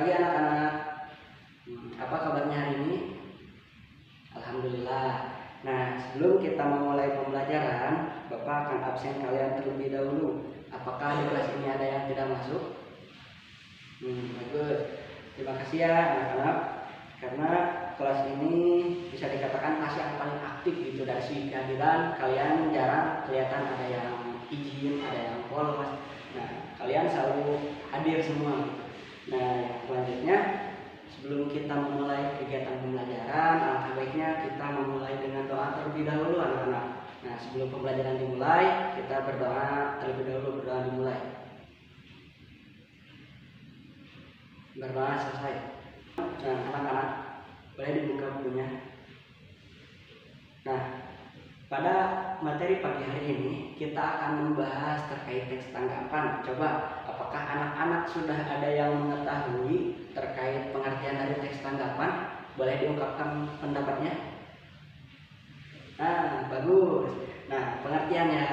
pagi anak-anak. Apa kabarnya hari ini? Alhamdulillah. Nah, sebelum kita memulai pembelajaran, Bapak akan absen kalian terlebih dahulu. Apakah di kelas ini ada yang tidak masuk? Bagus. Terima kasih ya anak-anak. Karena kelas ini bisa dikatakan kelas yang paling aktif gitu dari segi kehadiran. Kalian jarang kelihatan ada yang izin, ada yang bolos. Nah, kalian selalu hadir semua gitu. Nah, yang selanjutnya sebelum kita memulai kegiatan pembelajaran, alangkah baiknya kita memulai dengan doa terlebih dahulu anak-anak. Nah, sebelum pembelajaran dimulai, kita berdoa terlebih dahulu, berdoa dimulai. Berdoa selesai. Nah, anak-anak boleh dibuka bukunya. Nah, pada materi pagi hari ini kita akan membahas terkait teks tanggapan. Coba, apakah anak-anak sudah ada yang mengetahui terkait pengertian dari teks tanggapan? Boleh diungkapkan pendapatnya? Nah, bagus. Nah, pengertian yang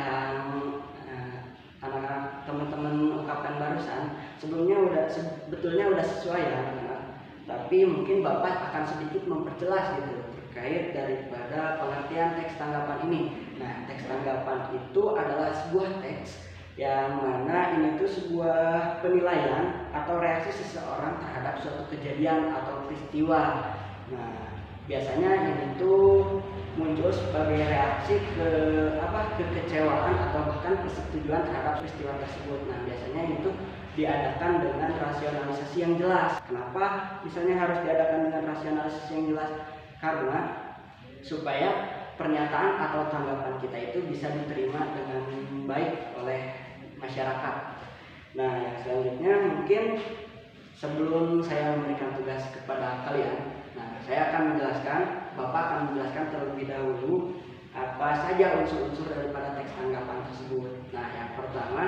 anak-anak teman-teman ungkapkan barusan sebetulnya udah sesuai ya anak-anak. Tapi mungkin Bapak akan sedikit memperjelas gitu terkait daripada pengertian teks tanggapan ini. Nah, teks tanggapan itu adalah sebuah teks yang mana ini tuh sebuah penilaian atau reaksi seseorang terhadap suatu kejadian atau peristiwa. Nah, biasanya ini tuh muncul sebagai reaksi ke kekecewaan atau bahkan persetujuan terhadap peristiwa tersebut. Nah, biasanya itu diadakan dengan rasionalisasi yang jelas. Kenapa misalnya harus diadakan dengan rasionalisasi yang jelas? Karena supaya pernyataan atau tanggapan kita itu bisa diterima dengan baik oleh masyarakat. Nah, yang selanjutnya mungkin sebelum saya memberikan tugas kepada kalian, saya akan menjelaskan, Bapak akan menjelaskan terlebih dahulu apa saja unsur-unsur daripada teks tanggapan tersebut. Nah, yang pertama,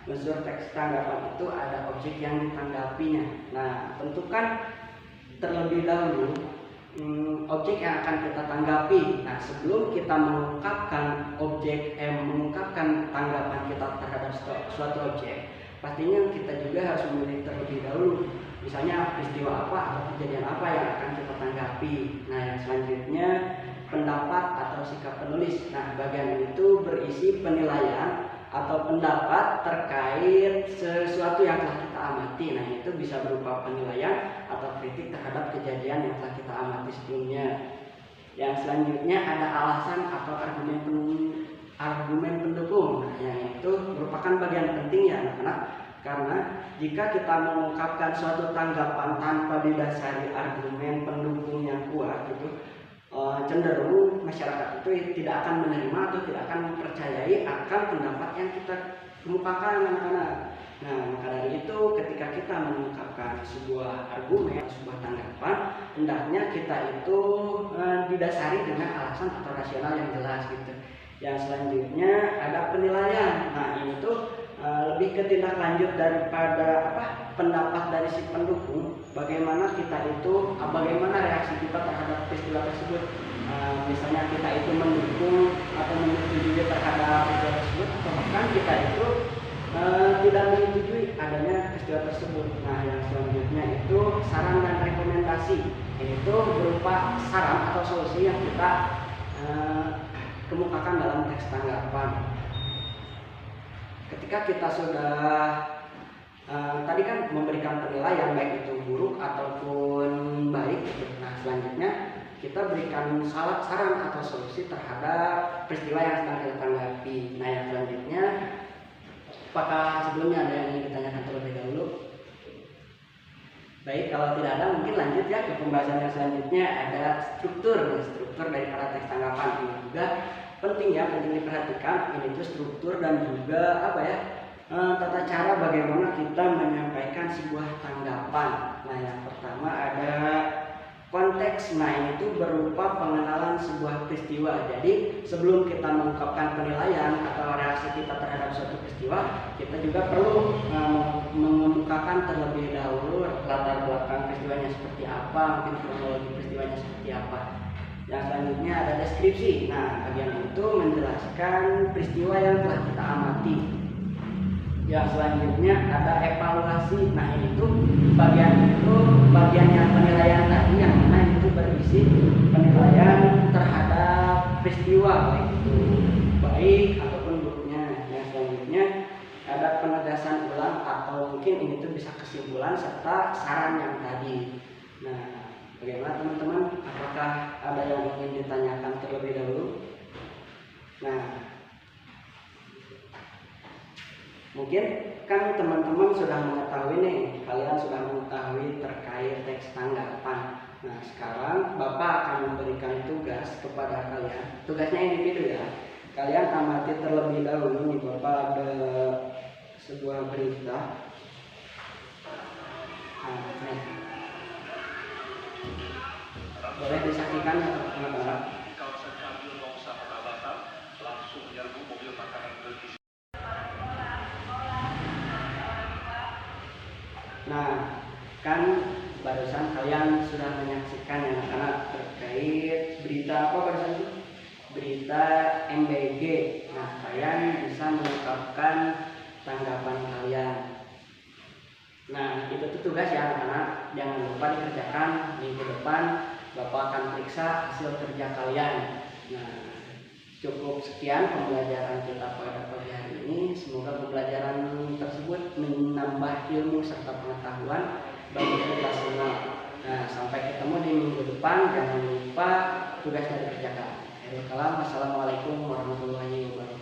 unsur teks tanggapan itu ada objek yang ditanggapinya. Nah, tentukan terlebih dahulu objek yang akan kita tanggapi. Nah, sebelum kita mengungkapkan mengungkapkan tanggapan kita terhadap suatu objek, pastinya kita juga harus memilih terlebih dahulu. Misalnya peristiwa apa atau kejadian apa yang akan kita tanggapi. Nah, yang selanjutnya pendapat atau sikap penulis. Nah, bagian itu berisi penilaian atau pendapat terkait sesuatu yang telah kita amati. Nah, itu bisa berupa penilaian atau kritik terhadap kejadian yang telah kita amati sebelumnya. Yang selanjutnya ada alasan atau argumen pendukung. Nah, yang itu merupakan bagian penting ya anak-anak. Karena jika kita mengungkapkan suatu tanggapan tanpa didasari argumen pendukung yang kuat gitu, cenderung masyarakat itu tidak akan menerima atau tidak akan mempercayai akan pendapat yang kita kemukakan anak-anak. Nah, maka dari itu ketika kita mengungkapkan sebuah argumen, sebuah tanggapan, hendaknya kita itu didasari dengan alasan atau rasional yang jelas gitu. Yang selanjutnya ada penilaian. Nah, ini tuh lebih ke tindak lanjut daripada pendapat dari si pendukung, bagaimana reaksi kita terhadap peristiwa tersebut. Misalnya kita itu mendukung atau menyetujui terhadap peristiwa tersebut, atau bahkan kita itu tidak menyetujui adanya peristiwa tersebut. Nah, yang selanjutnya itu saran dan rekomendasi. Ini tuh berupa saran atau solusi yang kita kemukakan dalam teks tanggapan. Ketika kita sudah tadi kan memberikan penilaian baik itu buruk ataupun baik. Nah, selanjutnya kita berikan saran atau solusi terhadap peristiwa yang sedang kita tanggapi. Nah, yang selanjutnya, apakah sebelumnya ada yang ingin ditanyakan terlebih dahulu? Baik, kalau tidak ada mungkin lanjut ya ke pembahasan yang selanjutnya. Ada struktur daripada teks tanggapan. Ini juga penting diperhatikan. Ini tuh struktur dan juga tata cara bagaimana kita menyampaikan sebuah tanggapan. Nah, yang pertama ada konteks. Nah, ini tuh berupa pengenalan sebuah peristiwa. Jadi sebelum kita mengungkapkan penilaian atau reaksi kita terhadap suatu peristiwa, kita juga perlu mengemukakan terlebih dahulu latar belakang peristiwanya seperti apa, mungkin kronologi peristiwanya seperti apa. Yang selanjutnya ada deskripsi. Nah, bagian itu menjelaskan peristiwa yang telah kita amati. Ya, selanjutnya ada evaluasi. Nah, bagian yang penilaian tadi yang mana itu berisi penilaian terhadap peristiwa baik itu baik ataupun buruknya. Yang selanjutnya ada penegasan ulang atau mungkin ini tuh bisa kesimpulan serta saran yang tadi. Nah, bagaimana teman-teman? Apakah ada yang ingin ditanyakan terlebih dahulu? Nah, mungkin kan teman-teman sudah mengetahui nih, kalian sudah mengetahui terkait teks tanggapan. Nah, sekarang Bapak akan memberikan tugas kepada kalian. Tugasnya individu ya. Kalian amati terlebih dahulu nih, Bapak ada sebuah berita. Nah, boleh disaksikan ya teman-teman. Nah, kan barusan kalian sudah menyaksikan ya anak-anak terkait berita apa barusan itu? Berita MBG. Nah, kalian bisa mengungkapkan tanggapan kalian. Nah, itu tuh tugas ya anak-anak, jangan lupa dikerjakan. Minggu depan Bapak akan periksa hasil kerja kalian. Nah, cukup sekian pembelajaran kita pada pagi hari ini. Semoga pembelajaran tersebut menambah ilmu serta pengetahuan bagi kita semua. Nah, sampai ketemu di minggu depan. Jangan lupa tugasnya dikerjakan. Assalamualaikum warahmatullahi wabarakatuh.